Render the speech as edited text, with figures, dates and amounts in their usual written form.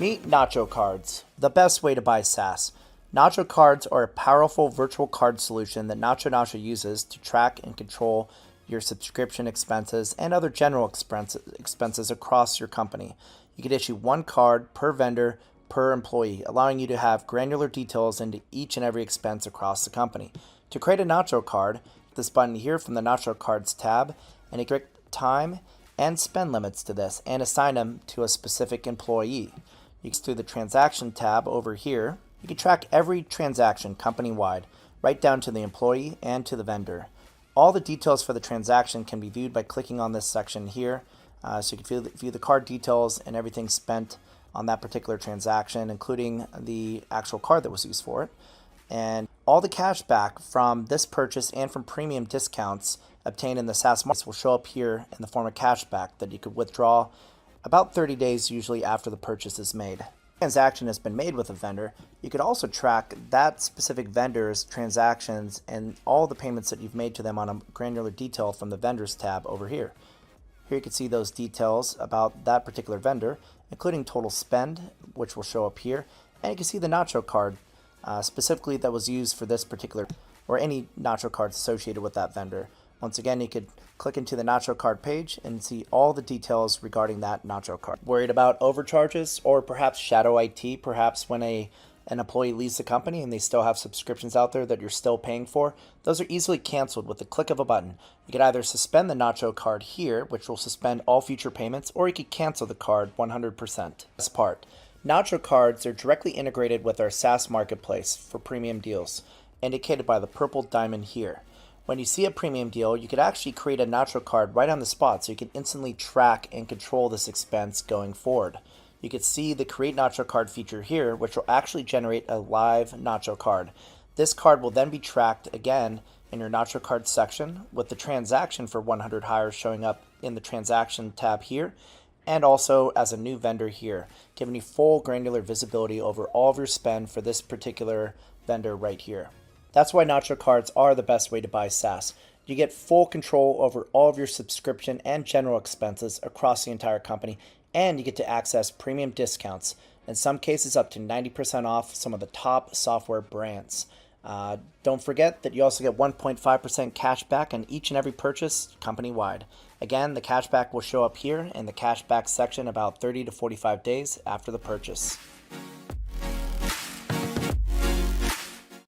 Meet NachoCards, the best way to buy SaaS. NachoCards are a powerful virtual card solution that NachoNacho uses to track and control your subscription expenses and other general expenses across your company. You can issue one card per vendor per employee, allowing you to have granular details into each and every expense across the company. To create a Nacho card, this button here from the NachoCards tab, and you click time and spend limits to this and assign them to a specific employee. You can through the transaction tab over here. You can track every transaction company-wide, right down to the employee and to the vendor. All the details for the transaction can be viewed by clicking on this section here. So you can view the card details and everything spent on that particular transaction, including the actual card that was used for it. And all the cash back from this purchase and from premium discounts obtained in the SaaS markets will show up here in the form of cash back that you could withdraw about 30 days usually after the purchase is made. Transaction has been made with a vendor, you could also track that specific vendor's transactions and all the payments that you've made to them on a granular detail from the vendors tab over here. Here you can see those details about that particular vendor, including total spend, which will show up here, and you can see the Nacho card specifically that was used for this particular, or any Nacho cards associated with that vendor. Once again, you could click into the Nacho card page and see all the details regarding that Nacho card. Worried about overcharges or perhaps shadow IT, perhaps when an employee leaves the company and they still have subscriptions out there that you're still paying for? Those are easily canceled with the click of a button. You could either suspend the Nacho card here, which will suspend all future payments, or you could cancel the card 100%. This part. Nacho cards are directly integrated with our SaaS marketplace for premium deals, indicated by the purple diamond here. When you see a premium deal, you could actually create a Nacho card right on the spot so you can instantly track and control this expense going forward. You can see the Create Nacho Card feature here, which will actually generate a live Nacho card. This card will then be tracked again in your Nacho Card section with the transaction for 100 hires showing up in the transaction tab here, and also as a new vendor here, giving you full granular visibility over all of your spend for this particular vendor right here. That's why Nacho Cards are the best way to buy SaaS. You get full control over all of your subscription and general expenses across the entire company, and you get to access premium discounts, in some cases up to 90% off some of the top software brands. Don't forget that you also get 1.5% cash back on each and every purchase company-wide. Again, the cash back will show up here in the cash back section about 30 to 45 days after the purchase.